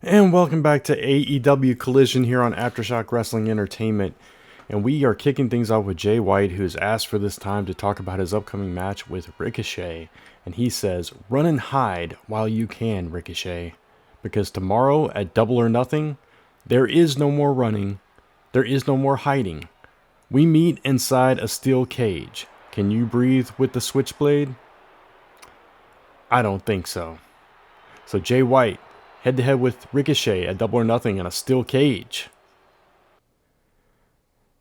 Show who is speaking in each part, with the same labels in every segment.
Speaker 1: And welcome back to AEW Collision here on Aftershock Wrestling Entertainment. And we are kicking things off with Jay White, who has asked for this time to talk about his upcoming match with Ricochet. And he says, run and hide while you can, Ricochet. Because tomorrow at Double or Nothing, there is no more running. There is no more hiding. We meet inside a steel cage. Can you breathe with the switchblade? I don't think so. So Jay White, head-to-head with Ricochet at Double or Nothing in a steel cage.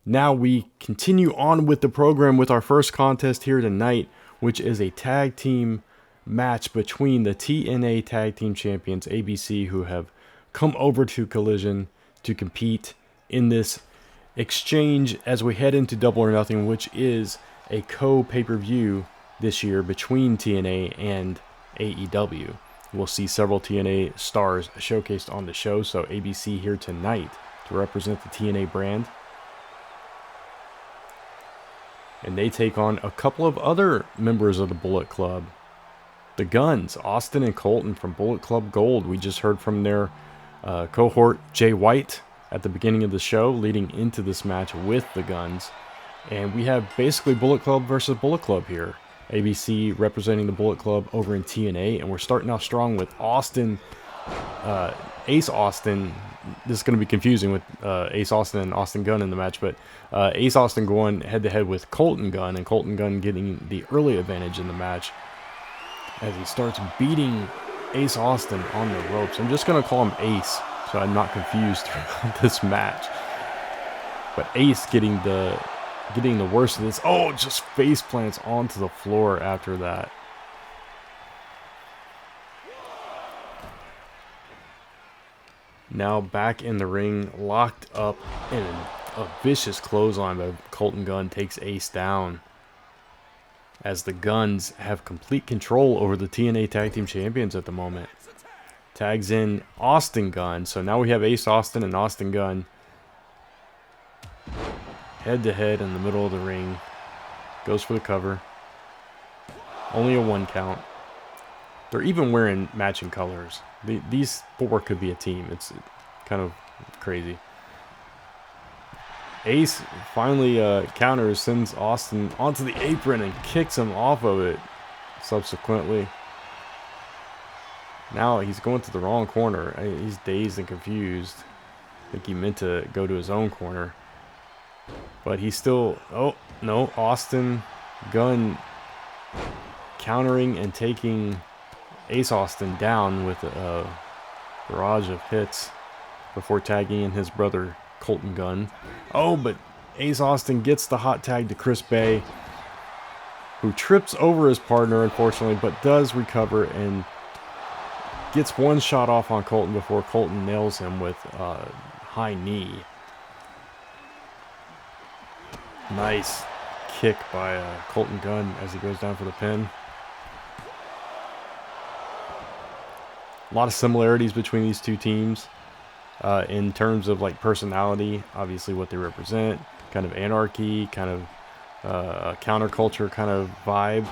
Speaker 1: Now we continue on with the program with our first contest here tonight, which is a tag team match between the TNA Tag Team Champions, ABC, who have come over to Collision to compete in this exchange as we head into Double or Nothing, which is a co-pay-per-view this year between TNA and AEW. We'll see several TNA stars showcased on the show, so ABC here tonight to represent the TNA brand. And they take on a couple of other members of the Bullet Club. The Guns, Austin and Colton from Bullet Club Gold. We just heard from their cohort, Jay White, at the beginning of the show, leading into this match with the Guns. And we have basically Bullet Club versus Bullet Club here. ABC representing the Bullet Club over in TNA, and we're starting off strong with Austin, Ace Austin. This is going to be confusing with Ace Austin and Austin Gunn in the match, but Ace Austin going head-to-head with Colton Gunn, and Colton Gunn getting the early advantage in the match as he starts beating Ace Austin on the ropes. I'm just going to call him Ace, so I'm not confused throughout this match. But Ace getting the worst of this. Oh, just face plants onto the floor after that. Now back in the ring, locked up in a vicious clothesline by Colton Gunn takes Ace down. As the Guns have complete control over the TNA Tag Team Champions at the moment. Tags in Austin Gunn. So now we have Ace Austin and Austin Gunn head-to-head in the middle of the ring. Goes for the cover. Only a 1 count. They're even wearing matching colors. These four could be a team. It's kind of crazy. Ace finally counters, sends Austin onto the apron and kicks him off of it subsequently. Now he's going to the wrong corner. He's dazed and confused. I think he meant to go to his own corner. But he's still... Oh, no. Austin Gunn countering and taking Ace Austin down with a barrage of hits before tagging in his brother Colton Gunn. Oh, but Ace Austin gets the hot tag to Chris Bay, who trips over his partner, unfortunately, but does recover and gets one shot off on Colton before Colton nails him with a high knee. Nice kick by Colton Gunn as he goes down for the pin. A lot of similarities between these two teams in terms of like personality, obviously what they represent, kind of anarchy, kind of counterculture kind of vibe,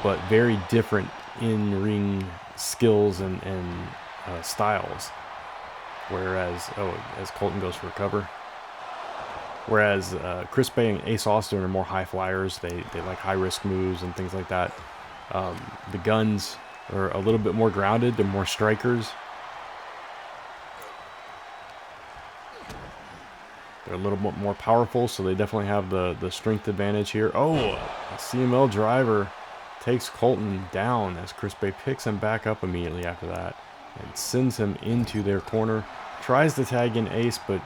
Speaker 1: but very different in-ring skills and styles. Whereas, as Colton goes for a cover. Whereas Chris Bay and Ace Austin are more high flyers. They like high risk moves and things like that. The Guns are a little bit more grounded. They're more strikers. They're a little bit more powerful, so they definitely have the strength advantage here. Oh, a CML driver takes Colton down as Chris Bay picks him back up immediately after that and sends him into their corner. Tries to tag in Ace, but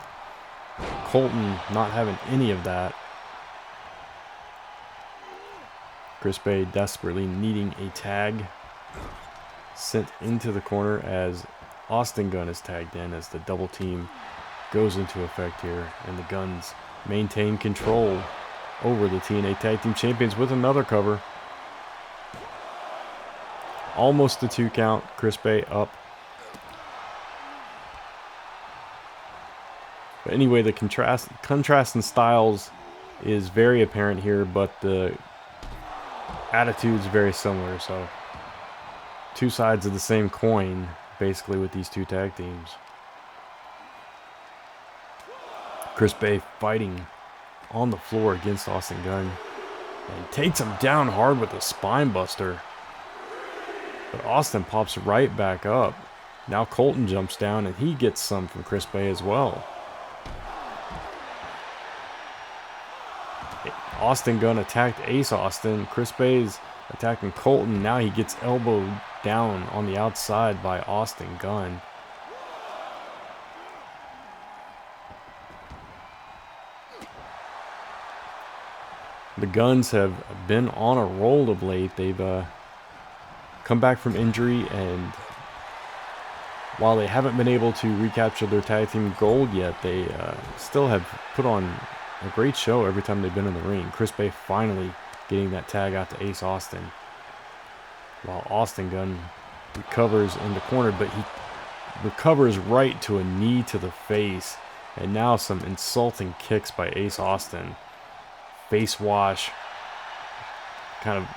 Speaker 1: Colton not having any of that. Chris Bay desperately needing a tag. Sent into the corner as Austin Gunn is tagged in as the double team goes into effect here. And the Guns maintain control over the TNA Tag Team Champions with another cover. Almost a 2 count. Chris Bay up. But anyway, the contrast in styles is very apparent here, but the attitude's very similar. So, two sides of the same coin, basically, with these two tag teams. Chris Bay fighting on the floor against Austin Gunn and takes him down hard with a spine buster. But Austin pops right back up. Now Colton jumps down and he gets some from Chris Bay as well. Austin Gunn attacked Ace Austin. Chris Bay's attacking Colton. Now he gets elbowed down on the outside by Austin Gunn. The Guns have been on a roll of late. They've come back from injury, and while they haven't been able to recapture their tag team gold yet, they still have put on a great show every time they've been in the ring. Chris Bay finally getting that tag out to Ace Austin, while Austin Gunn recovers in the corner, but he recovers right to a knee to the face, and now some insulting kicks by Ace Austin. Face wash, kind of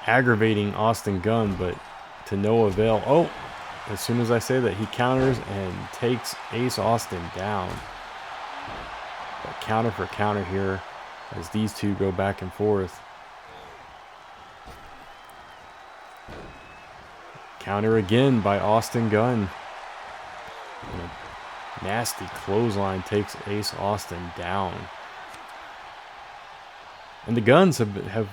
Speaker 1: aggravating Austin Gunn, but to no avail. Oh, as soon as I say that, he counters and takes Ace Austin down. But counter for counter here as these two go back and forth. Counter again by Austin Gunn. And a nasty clothesline takes Ace Austin down. And the Guns have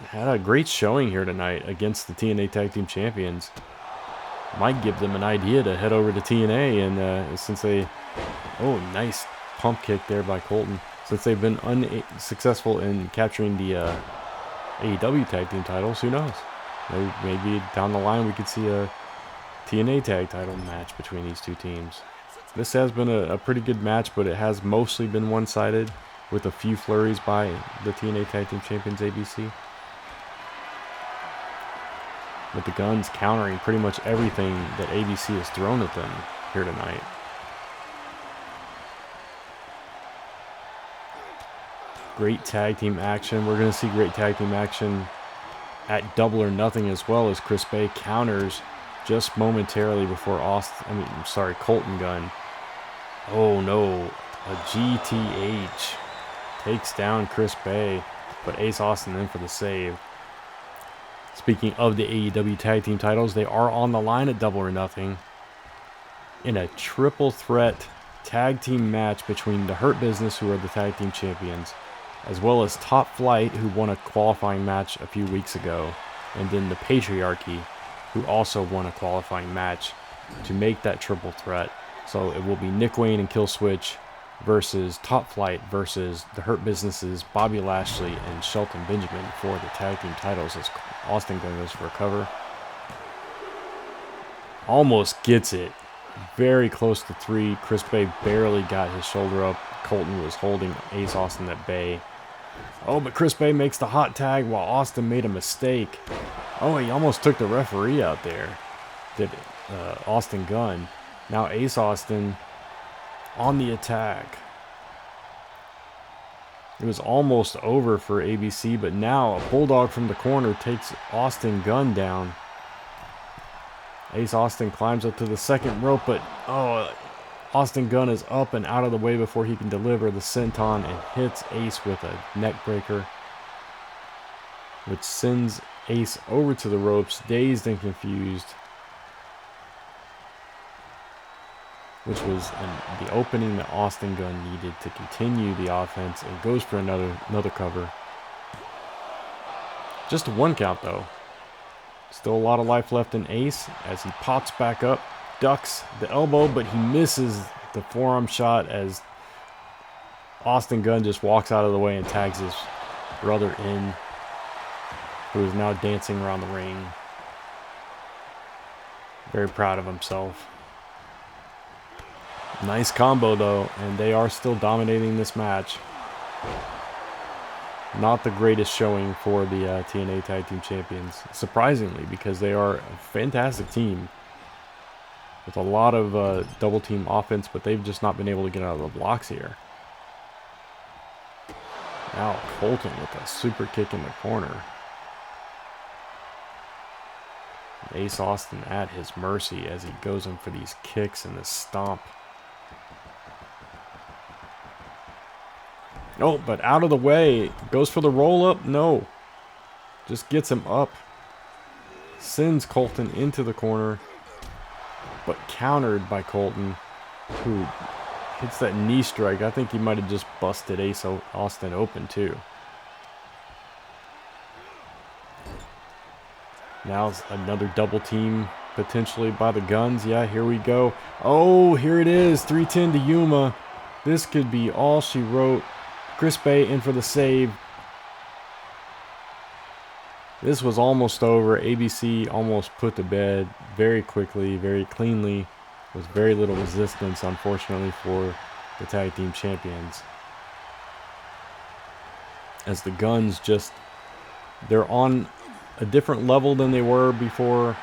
Speaker 1: had a great showing here tonight against the TNA Tag Team Champions. Might give them an idea to head over to TNA, and since they, oh, nice pump kick there by Colton. Since they've been unsuccessful in capturing the AEW Tag Team titles, who knows? Maybe down the line we could see a TNA Tag title match between these two teams. This has been a pretty good match, but it has mostly been one-sided, with a few flurries by the TNA Tag Team Champions ABC. With the Guns countering pretty much everything that ABC has thrown at them here tonight. Great tag team action. We're going to see great tag team action at Double or Nothing as well, as Chris Bay counters just momentarily before Colton Gunn. Oh no, a GTH. Takes down Chris Bay, but Ace Austin in for the save. Speaking of the AEW Tag Team titles, they are on the line at Double or Nothing in a triple threat tag team match between the Hurt Business, who are the tag team champions, as well as Top Flight, who won a qualifying match a few weeks ago, and then the Patriarchy, who also won a qualifying match to make that triple threat. So it will be Nick Wayne and Killswitch versus Top Flight versus the Hurt Businesses, Bobby Lashley and Shelton Benjamin for the tag team titles, as Austin Gunn goes for a cover. Almost gets it. Very close to 3. Chris Bay barely got his shoulder up. Colton was holding Ace Austin at bay. Oh, but Chris Bay makes the hot tag while Austin made a mistake. Oh, he almost took the referee out there. Did Austin Gunn. Now Ace Austin on the attack. It was almost over for ABC, but now a bulldog from the corner takes Austin Gunn down. Ace Austin climbs up to the second rope, but Austin Gunn is up and out of the way before he can deliver the senton and hits Ace with a neck breaker, which sends Ace over to the ropes, dazed and confused, which was the opening that Austin Gunn needed to continue the offense, and goes for another cover. Just a 1 count though. Still a lot of life left in Ace as he pops back up, ducks the elbow, but he misses the forearm shot as Austin Gunn just walks out of the way and tags his brother in, who is now dancing around the ring. Very proud of himself. Nice combo though, and they are still dominating this match. Not the greatest showing for the TNA Tag Team Champions, surprisingly, because they are a fantastic team with a lot of double team offense, but they've just not been able to get out of the blocks here. Now Colton with a super kick in the corner. Ace Austin at his mercy as he goes in for these kicks and this stomp. Oh, but out of the way. Goes for the roll-up. No. Just gets him up. Sends Colton into the corner. But countered by Colton, who hits that knee strike. I think he might have just busted Ace Austin open, too. Now another double team potentially by the Guns. Yeah, here we go. Oh, here it is. 310 to Yuma. This could be all she wrote. Chris Bay in for the save. This was almost over. ABC almost put to bed very quickly, very cleanly, with very little resistance, unfortunately, for the tag team champions. As the Guns just, they're on a different level than they were before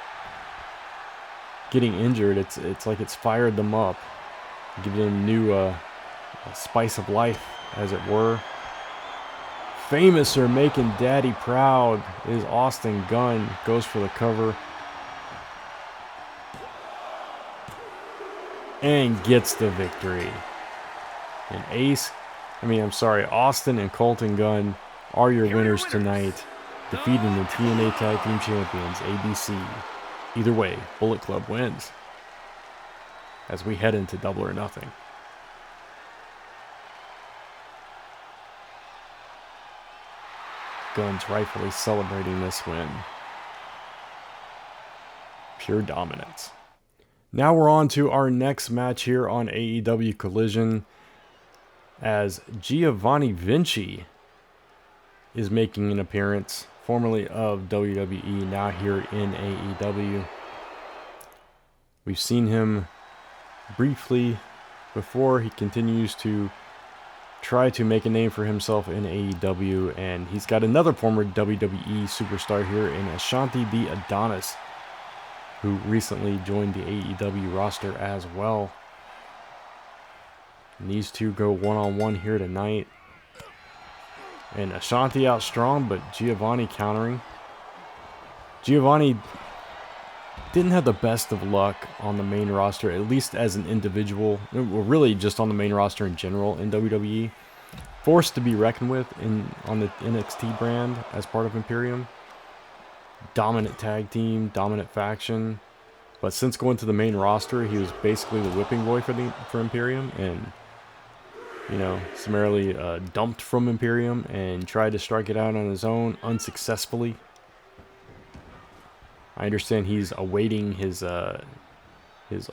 Speaker 1: getting injured. It's like it's fired them up, give them new spice of life, as it were. Famouser making Daddy proud is Austin Gunn. Goes for the cover. And gets the victory. And Austin and Colton Gunn are your winners tonight, defeating the TNA Tag Team Champions, ABC. Either way, Bullet Club wins as we head into Double or Nothing. Guns rightfully celebrating this win. Pure dominance. Now we're on to our next match here on AEW Collision, as Giovanni Vinci is making an appearance, formerly of WWE, now here in AEW. We've seen him briefly before. He continues to try to make a name for himself in AEW, and he's got another former WWE superstar here in Ashanti the Adonis, who recently joined the AEW roster as well. And these two go one-on-one here tonight. And Ashanti out strong, but Giovanni countering. Giovanni didn't have the best of luck on the main roster, at least as an individual. Well, really just on the main roster in general in WWE. Forced to be reckoned with on the NXT brand as part of Imperium. Dominant tag team, dominant faction. But since going to the main roster, he was basically the whipping boy for Imperium, and summarily dumped from Imperium and tried to strike it out on his own unsuccessfully. I understand he's awaiting his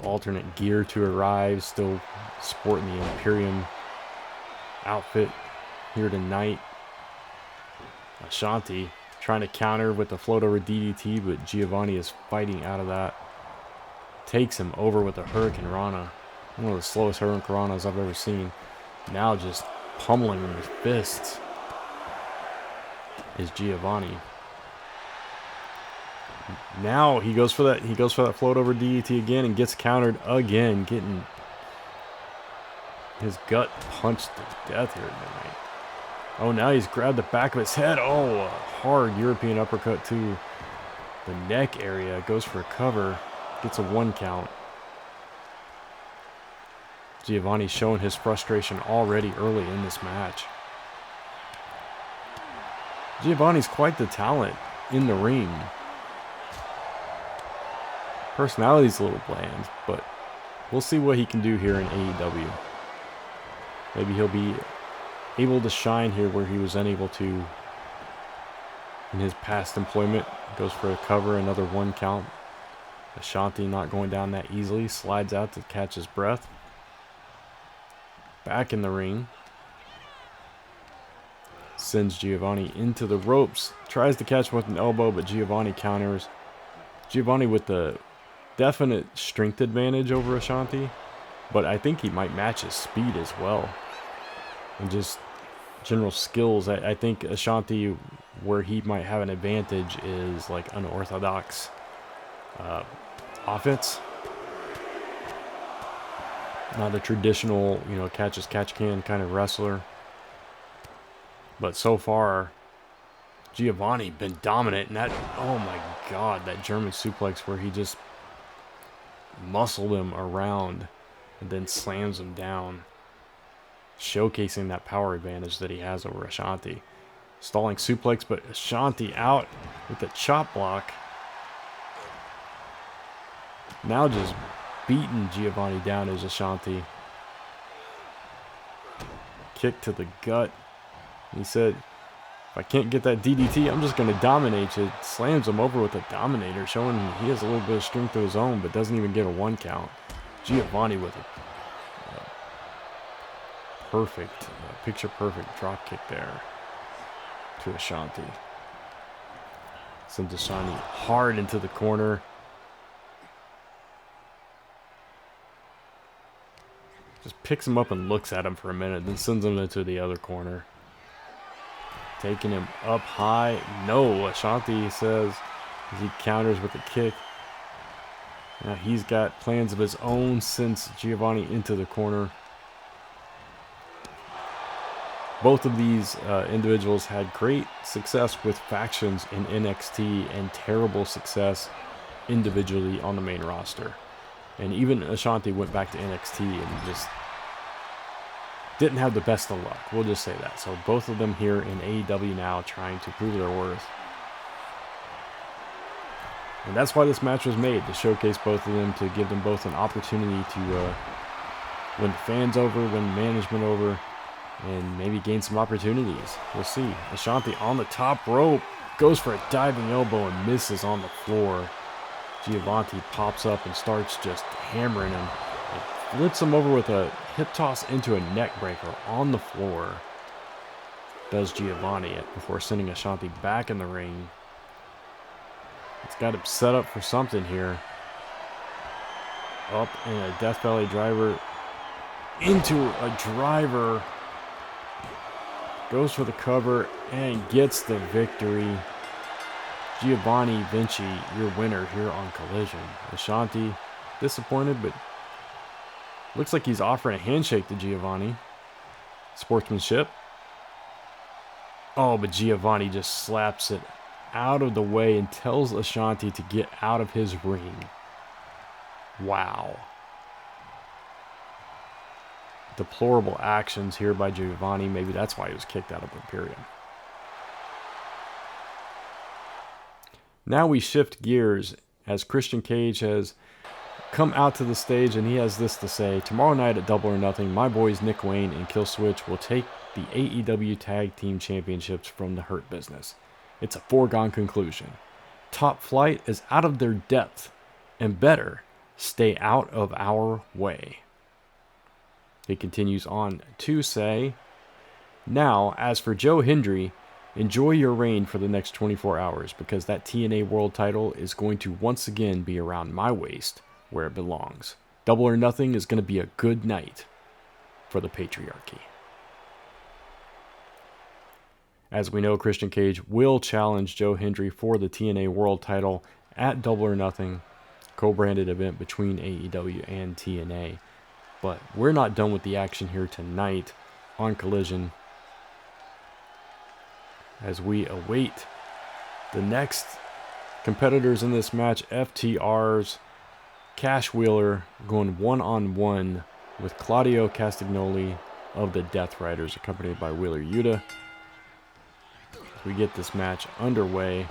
Speaker 1: alternate gear to arrive, still sporting the Imperium outfit here tonight. Ashanti trying to counter with the float over DDT, but Giovanni is fighting out of that. Takes him over with a Hurricane Rana. One of the slowest Hurricane Ranas I've ever seen. Now just pummeling him with fists is Giovanni. Now he goes for that float over DDT again and gets countered again, getting his gut punched to death here tonight. Oh, now he's grabbed the back of his head. Oh, a hard European uppercut to the neck area. Goes for a cover. Gets a 1 count. Giovanni showing his frustration already early in this match. Giovanni's quite the talent in the ring. Personality's a little bland, but we'll see what he can do here in AEW. Maybe he'll be able to shine here where he was unable to in his past employment. Goes for a cover, another 1 count. Ashanti not going down that easily. Slides out to catch his breath. Back in the ring. Sends Giovanni into the ropes. Tries to catch him with an elbow, but Giovanni counters. Giovanni with the definite strength advantage over Ashanti, but I think he might match his speed as well. And just general skills. I think Ashanti, where he might have an advantage, is like unorthodox offense. Not a traditional, catch as catch can kind of wrestler. But so far, Giovanni been dominant. And that, oh my God, that German suplex where he just muscled him around and then slams him down. showcasing that power advantage that he has over Ashanti. Stalling suplex, but Ashanti out with the chop block. Now just beating Giovanni down as Ashanti. Kick to the gut. He said, if I can't get that DDT, I'm just going to dominate you. Slams him over with a dominator, showing he has a little bit of strength of his own, but doesn't even get a 1 count. Giovanni with a perfect, picture-perfect drop kick there to Ashanti. Sends Ashanti hard into the corner. Just picks him up and looks at him for a minute, then sends him into the other corner. Taking him up high. No, Ashanti says as he counters with a kick. Now he's got plans of his own, sends Giovanni into the corner. Both of these individuals had great success with factions in NXT and terrible success individually on the main roster. And even Ashanti went back to NXT and just didn't have the best of luck. We'll just say that. So both of them here in AEW now trying to prove their worth. And that's why this match was made, to showcase both of them, to give them both an opportunity to win the fans over, win management over, and maybe gain some opportunities. We'll see. Ashanti on the top rope, goes for a diving elbow and misses on the floor. Giovanni pops up and starts just hammering him. And flips him over with a hip toss into a neck breaker on the floor. Does Giovanni before sending Ashanti back in the ring. It's got him set up for something here. Up in a Death Valley driver into a driver. Goes for the cover and gets the victory. Giovanni Vinci, your winner here on Collision. Ashanti, disappointed, but looks like he's offering a handshake to Giovanni. Sportsmanship. Oh, but Giovanni just slaps it out of the way and tells Ashanti to get out of his ring. Wow. Deplorable actions here by Giovanni. Maybe that's why he was kicked out of Imperium. Now we shift gears as Christian Cage has come out to the stage and he has this to say. Tomorrow night at Double or Nothing, my boys Nick Wayne and Killswitch will take the AEW Tag Team Championships from the Hurt Business. It's a foregone conclusion. Top Flight is out of their depth and better stay out of our way. He continues on to say, now, as for Joe Hendry, enjoy your reign for the next 24 hours because that TNA World title is going to once again be around my waist where it belongs. Double or Nothing is going to be a good night for the patriarchy. As we know, Christian Cage will challenge Joe Hendry for the TNA World title at Double or Nothing, co-branded event between AEW and TNA. But we're not done with the action here tonight on Collision, as we await the next competitors in this match. FTR's Cash Wheeler going one-on-one with Claudio Castagnoli of the Death Riders, accompanied by Wheeler Yuta. As we get this match underway.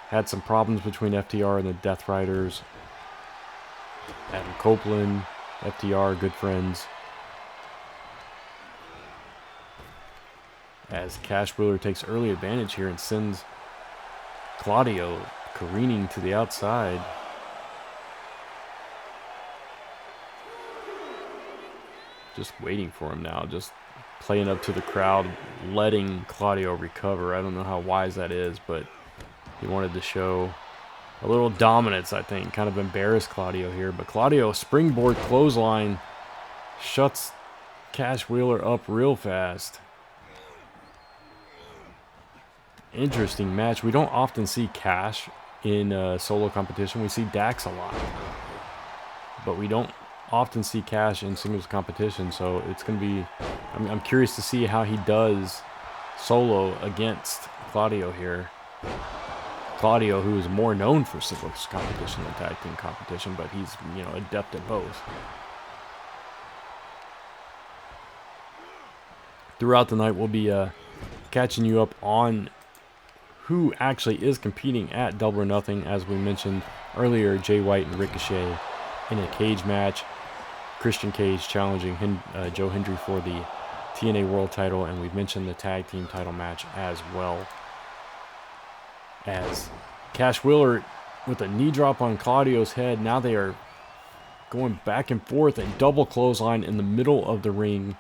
Speaker 1: Had some problems between FTR and the Death Riders. Adam Copeland, FTR, good friends. As Cash Wheeler takes early advantage here and sends Claudio careening to the outside. Just waiting for him now, just playing up to the crowd, letting Claudio recover. I don't know how wise that is, but he wanted to show a little dominance, I think. Kind of embarrassed Claudio here, but Claudio, springboard clothesline, shuts Cash Wheeler up real fast. Interesting match. We don't often see Cash in solo competition. We see Dax a lot, but we don't often see Cash in singles competition, so it's going to be, I'm curious to see how he does solo against Claudio here. Claudio, who is more known for singles competition than tag team competition, but he's, adept at both. throughout the night, we'll be catching you up on who actually is competing at Double or Nothing. As we mentioned earlier, Jay White and Ricochet in a cage match. Christian Cage challenging Joe Hendry for the TNA World title, and we've mentioned the tag team title match as well. As Cash Wheeler with a knee drop on Claudio's head, now they are going back and forth and double clothesline in the middle of the ring.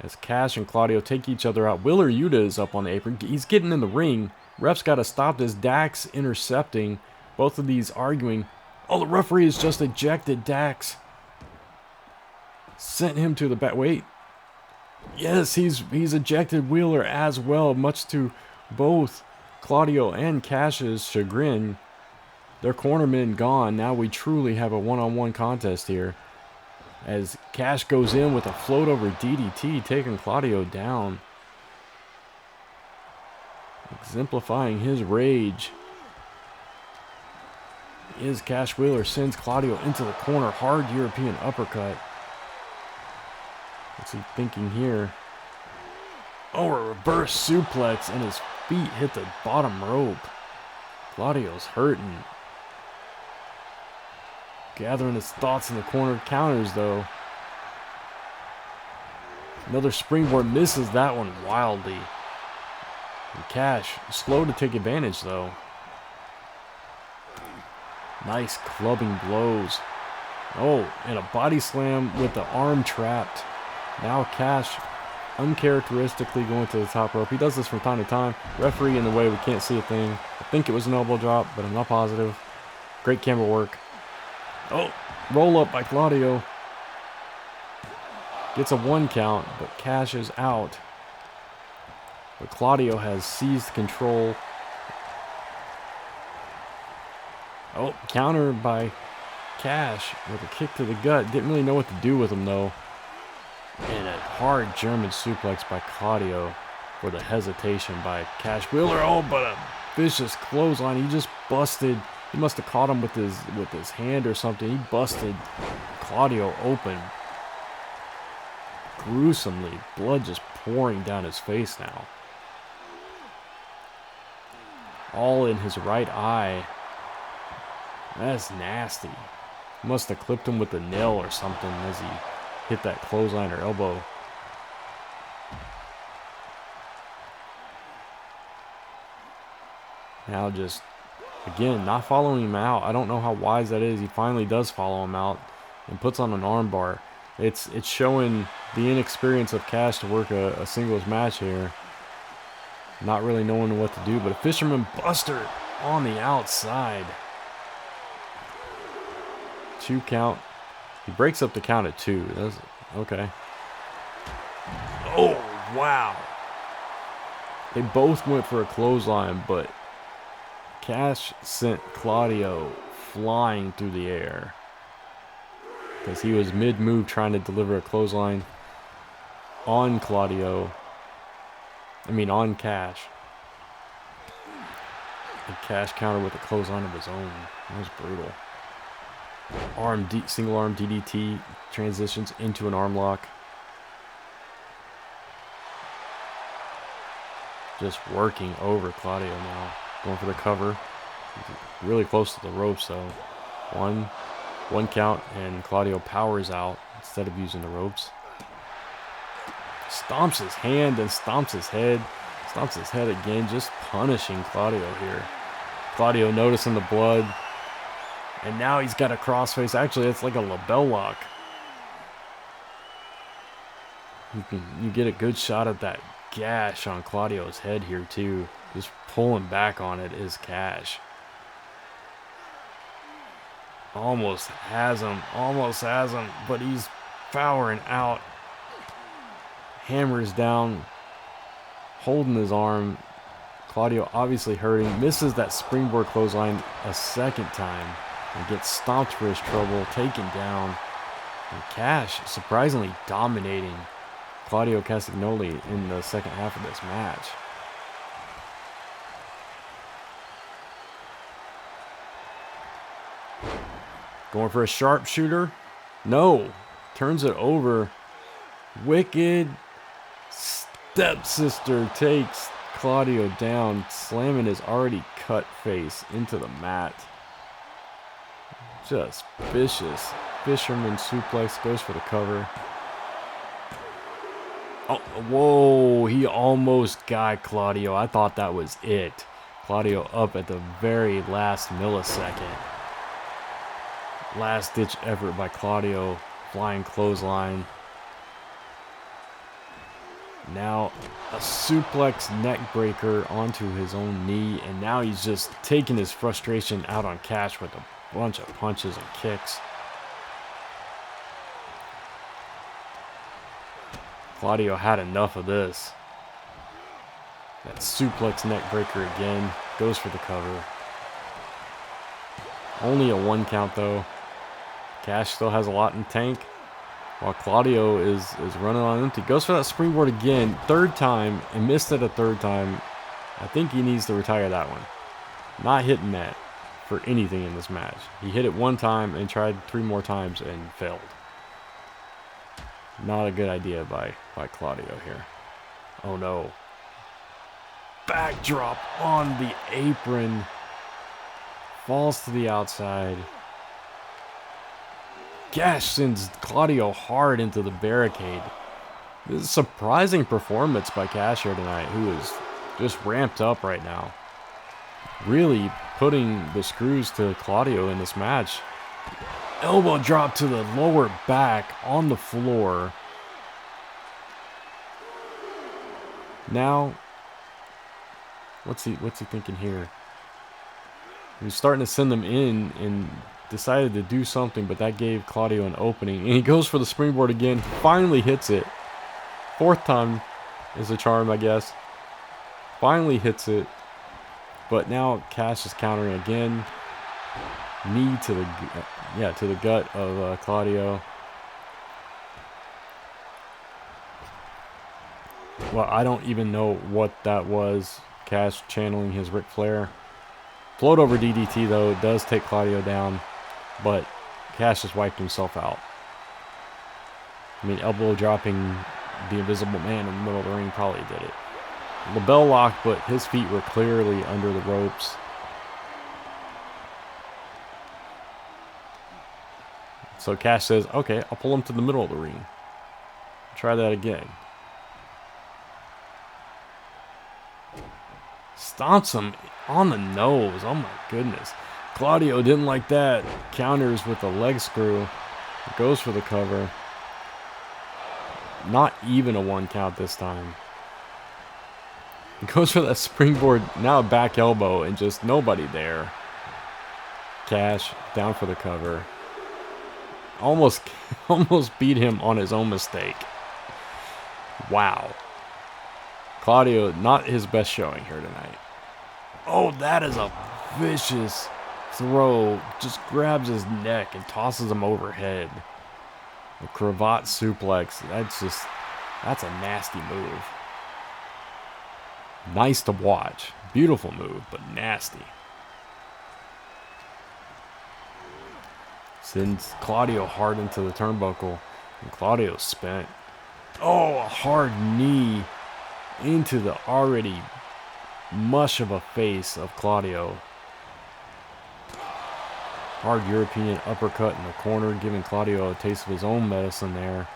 Speaker 1: As Cash and Claudio take each other out. Wheeler Yuta is up on the apron. He's getting in the ring. Ref's got to stop this. Dax intercepting. Both of these arguing. Oh, the referee has just ejected Dax. Sent him to the back. Wait. Yes, he's ejected Wheeler as well, much to both Claudio and Cash's chagrin. Their cornermen gone. Now we truly have a one-on-one contest here. As Cash goes in with a float over DDT, taking Claudio down. Exemplifying his rage. Is Cash Wheeler sends Claudio into the corner. Hard European uppercut. What's he thinking here? Oh, a reverse suplex, and his feet hit the bottom rope. Claudio's hurting. Gathering his thoughts in the corner. Counters, though. Another springboard, misses that one wildly. And Cash, slow to take advantage, though. Nice clubbing blows. Oh, and a body slam with the arm trapped. Now Cash, uncharacteristically going to the top rope. He does this from time to time. Referee in the way, we can't see a thing. I think it was an elbow drop, but I'm not positive. Great camera work. Oh, roll up by Claudio. Gets a 1 count, but Cash is out. But Claudio has seized control. Oh, counter by Cash with a kick to the gut. Didn't really know what to do with him, though. And a hard German suplex by Claudio for the hesitation by Cash Wheeler. Oh, but a vicious clothesline. He just busted. He must have caught him with his hand or something. He busted Claudio open. Gruesomely. Blood just pouring down his face now. All in his right eye. That's nasty. Must have clipped him with a nail or something as he hit that clothesline or elbow. Now just, again, not following him out. I don't know how wise that is. He finally does follow him out and puts on an armbar. It's showing the inexperience of Cash to work a singles match here. Not really knowing what to do, but a Fisherman Buster on the outside. 2 count. He breaks up the count at 2. That's okay. Oh, wow. They both went for a clothesline, but Cash sent Claudio flying through the air. Because he was mid-move trying to deliver a clothesline on Claudio. On Cash. And Cash countered with a clothesline of his own. That was brutal. Single arm DDT transitions into an arm lock. Just working over Claudio now. Going for the cover. Really close to the ropes though. One count and Claudio powers out instead of using the ropes. Stomps his hand and stomps his head. Stomps his head again, just punishing Claudio here. Claudio noticing the blood. And now he's got a crossface. Actually, it's like a label lock. You get a good shot at that gash on Claudio's head here too. Just pulling back on it is Cash. Almost has him, but he's powering out. Hammers down, holding his arm. Claudio obviously hurting. Misses that springboard clothesline a second time. And gets stomped for his trouble, taken down. And Cash surprisingly dominating Claudio Castagnoli in the second half of this match. Going for a sharpshooter? No. Turns it over. Wicked Stepsister takes Claudio down, slamming his already cut face into the mat. Just vicious. Fisherman suplex, goes for the cover. Oh, whoa, he almost got Claudio. I thought that was it. Claudio up at the very last millisecond. Last ditch effort by Claudio. Flying clothesline. Now a suplex neck breaker onto his own knee. And now he's just taking his frustration out on Cash with a bunch of punches and kicks. Claudio had enough of this. That suplex neck breaker again. Goes for the cover. Only a 1 count though. Cash still has a lot in tank. While Claudio is running on empty. Goes for that springboard again. 3rd time. And missed it a 3rd time. I think he needs to retire that one. Not hitting that for anything in this match. He hit it 1 time and tried 3 more times and failed. Not a good idea by Claudio here. Oh no. Backdrop on the apron. Falls to the outside. Cash sends Claudio hard into the barricade. This is a surprising performance by Cash here tonight, who is just ramped up right now. Really putting the screws to Claudio in this match. Elbow drop to the lower back on the floor. Now, what's he thinking here? He was starting to send them in and decided to do something, but that gave Claudio an opening. And he goes for the springboard again. Finally hits it. 4th time is a charm, I guess. Finally hits it. But now Cash is countering again. Knee to the gut of Claudio. Well, I don't even know what that was. Cash channeling his Ric Flair. Float over DDT though does take Claudio down, but Cash just wiped himself out. I mean, elbow dropping the Invisible Man in the middle of the ring probably did it. LeBell lock, but his feet were clearly under the ropes. So Cash says, okay, I'll pull him to the middle of the ring. Try that again. Stomps him on the nose. Oh my goodness. Claudio didn't like that. Counters with a leg screw. Goes for the cover. Not even a 1 count this time. Goes for that springboard. Now a back elbow and just nobody there. Cash down for the cover. Almost beat him on his own mistake. Wow. Claudio, not his best showing here tonight. Oh, that is a vicious throw. Just grabs his neck and tosses him overhead. A cravat suplex. That's a nasty move. Nice to watch. Beautiful move, but nasty. Sends Claudio hard into the turnbuckle. And Claudio's spent. Oh, a hard knee into the already mush of a face of Claudio. Hard European uppercut in the corner, giving Claudio a taste of his own medicine there.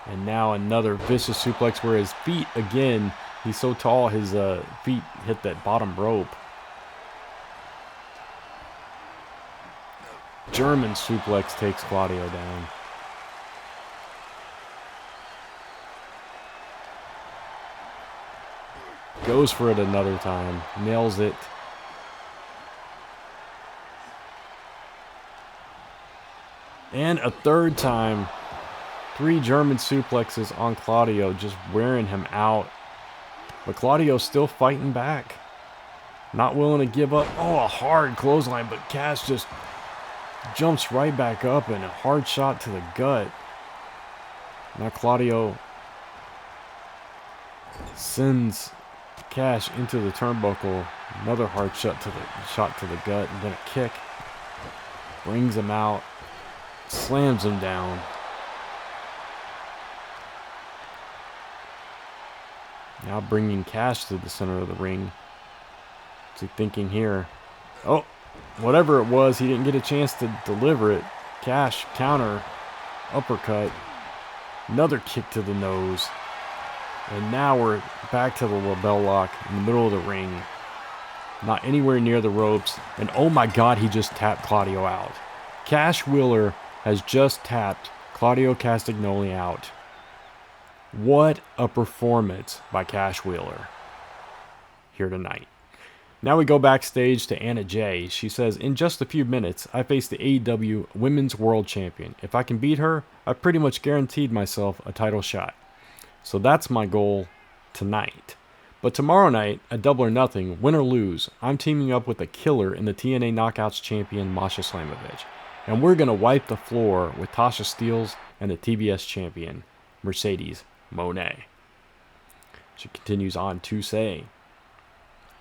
Speaker 1: And now another vicious suplex where his feet, again, he's so tall, his feet hit that bottom rope. German suplex takes Claudio down. Goes for it another time. Nails it. And a 3rd time. 3 German suplexes on Claudio, just wearing him out. But Claudio's still fighting back. Not willing to give up. Oh, a hard clothesline, but Cash just jumps right back up and a hard shot to the gut. Now Claudio sends Cash into the turnbuckle. Another hard shot to the gut, and then a kick. Brings him out. Slams him down. Now bringing Cash to the center of the ring. What's he thinking here? Oh, whatever it was, he didn't get a chance to deliver it. Cash, counter, uppercut. Another kick to the nose. And now we're back to the label lock in the middle of the ring. Not anywhere near the ropes. And oh my God, he just tapped Claudio out. Cash Wheeler has just tapped Claudio Castagnoli out. What a performance by Cash Wheeler here tonight. Now we go backstage to Anna Jay. She says, in just a few minutes, I face the AEW Women's World Champion. If I can beat her, I've pretty much guaranteed myself a title shot. So that's my goal tonight. But tomorrow night, at Double or Nothing, win or lose, I'm teaming up with a killer in the TNA Knockouts champion, Masha Slamovich. And we're going to wipe the floor with Tasha Steelz and the TBS champion, Mercedes Moné. She continues on to say,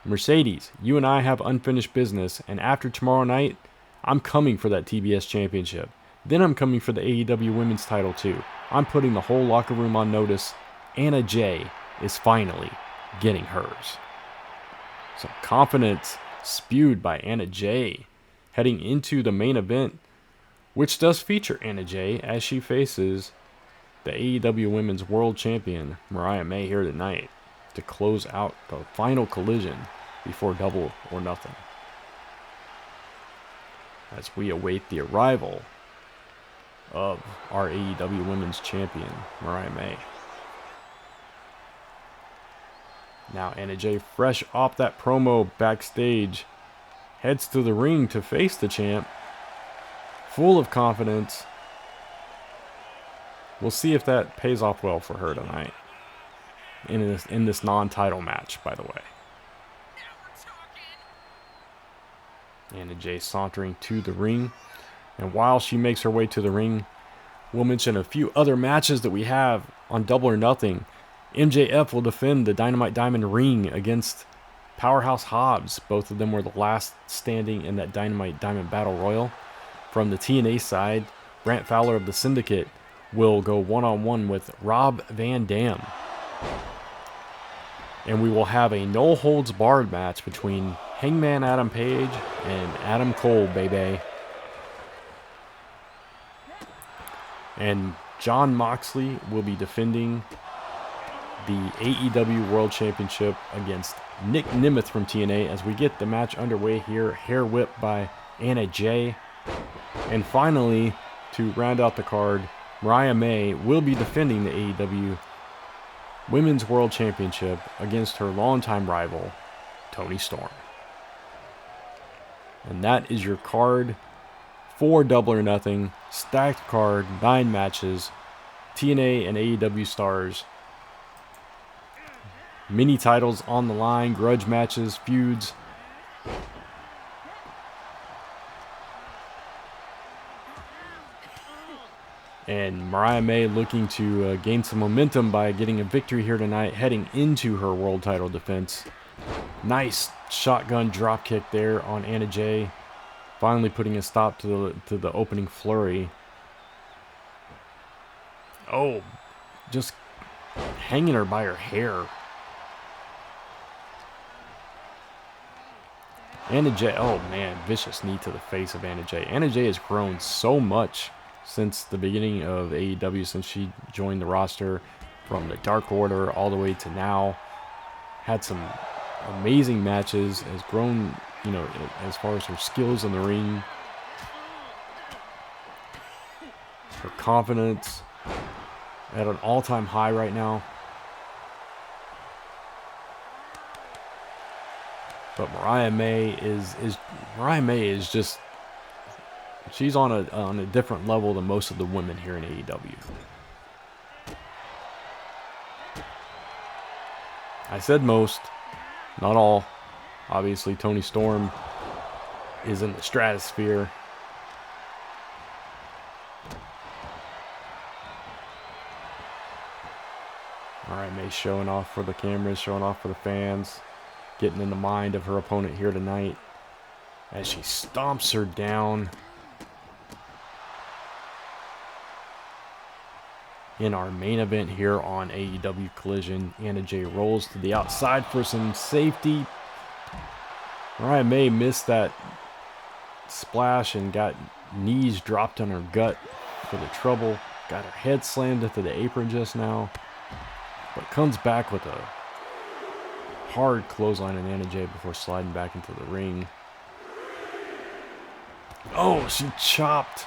Speaker 1: Mercedes, you and I have unfinished business, and after tomorrow night, I'm coming for that TBS championship. Then I'm coming for the AEW women's title too. I'm putting the whole locker room on notice. Anna Jay is finally getting hers. Some confidence spewed by Anna Jay heading into the main event, which does feature Anna Jay as she faces the AEW Women's World Champion, Mariah May, here tonight to close out the final collision before Double or Nothing. As we await the arrival of our AEW Women's Champion, Mariah May. Now Anna Jay, fresh off that promo backstage, heads to the ring to face the champ, full of confidence. We'll see if that pays off well for her tonight. In this non-title match, by the way. Anna Jay sauntering to the ring. And while she makes her way to the ring, we'll mention a few other matches that we have on Double or Nothing. MJF will defend the Dynamite Diamond ring against Powerhouse Hobbs. Both of them were the last standing in that Dynamite Diamond Battle Royal. From the TNA side, Brant Fowler of the Syndicate will go one-on-one with Rob Van Dam. And we will have a no-holds-barred match between Hangman Adam Page and Adam Cole, baby. And Jon Moxley will be defending the AEW World Championship against Nick Nemeth from TNA as we get the match underway here. Hair whip by Anna Jay. And finally, to round out the card, Mariah May will be defending the AEW Women's World Championship against her longtime rival, Toni Storm. And that is your card for Double or Nothing. Stacked card, 9 matches, TNA and AEW stars. Mini titles on the line, grudge matches, feuds. And Mariah May looking to gain some momentum by getting a victory here tonight, heading into her world title defense. Nice shotgun dropkick there on Anna Jay, finally putting a stop to the opening flurry. Oh, just hanging her by her hair. Anna Jay, oh man, vicious knee to the face of Anna Jay. Anna Jay has grown so much since the beginning of AEW, since she joined the roster, from the Dark Order all the way to now. Had some amazing matches, has grown, as far as her skills in the ring. Her confidence at an all-time high right now. But Mariah May is just, she's on a different level than most of the women here in AEW. I said most, not all. Obviously, Toni Storm is in the stratosphere. Mariah May showing off for the cameras, showing off for the fans, getting in the mind of her opponent here tonight as she stomps her down. in our main event here on AEW Collision. Anna Jay rolls to the outside for some safety. Mariah May missed that splash and got knees dropped on her gut for the trouble. Got her head slammed into the apron just now, but comes back with a hard clothesline on Anna Jay before sliding back into the ring. Oh, she chopped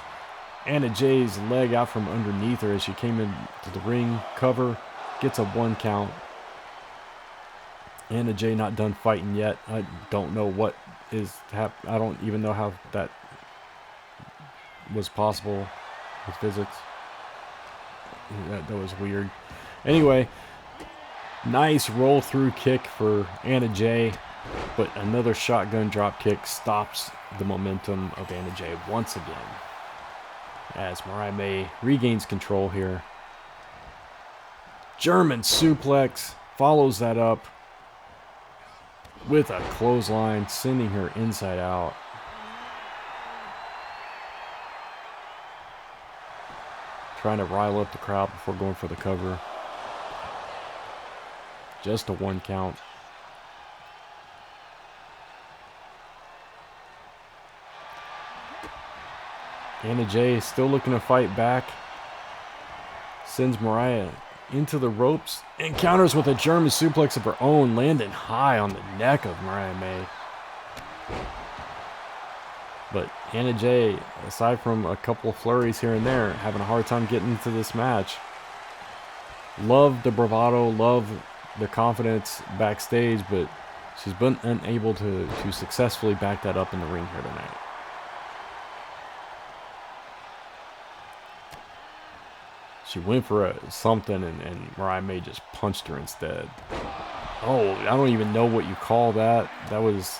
Speaker 1: Anna Jay's leg out from underneath her as she came into the ring. Cover, gets a 1 count. Anna Jay not done fighting yet. I don't know what is happening. I don't even know how that was possible with physics. That was weird. Anyway, nice roll through kick for Anna Jay, but another shotgun drop kick stops the momentum of Anna Jay once again, as Mariah May regains control here. German suplex, follows that up with a clothesline, sending her inside out. Trying to rile up the crowd before going for the cover. Just a 1 count. Anna Jay still looking to fight back. Sends Mariah into the ropes and counters with a German suplex of her own, landing high on the neck of Mariah May. But Anna Jay, aside from a couple of flurries here and there, having a hard time getting into this match. Love the bravado, love the confidence backstage, but she's been unable to successfully back that up in the ring here tonight. She went for something, and Mariah May just punched her instead. Oh, I don't even know what you call that. That was...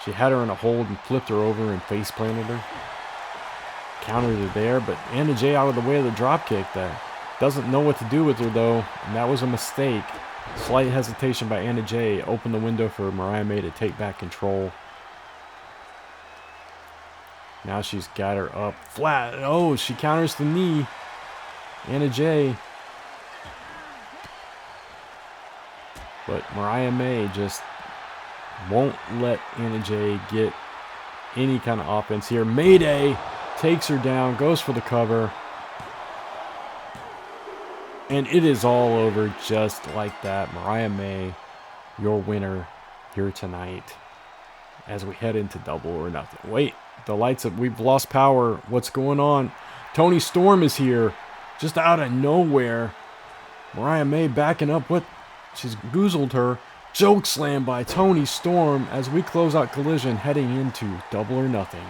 Speaker 1: She had her in a hold and flipped her over and face planted her. Countered her there, but Anna Jay out of the way of the dropkick there. Doesn't know what to do with her though, and that was a mistake. Slight hesitation by Anna Jay opened the window for Mariah May to take back control. Now she's got her up flat. Oh, she counters the knee. Anna Jay. But Mariah May just won't let Anna Jay get any kind of offense here. Mayday takes her down, goes for the cover. And it is all over just like that. Mariah May, your winner here tonight as we head into Double or Nothing. Wait, the lights up. We've lost power. What's going on? Toni Storm is here just out of nowhere. Mariah May backing up. What? She's goozled her. Choke slam by Toni Storm as we close out Collision heading into Double or Nothing.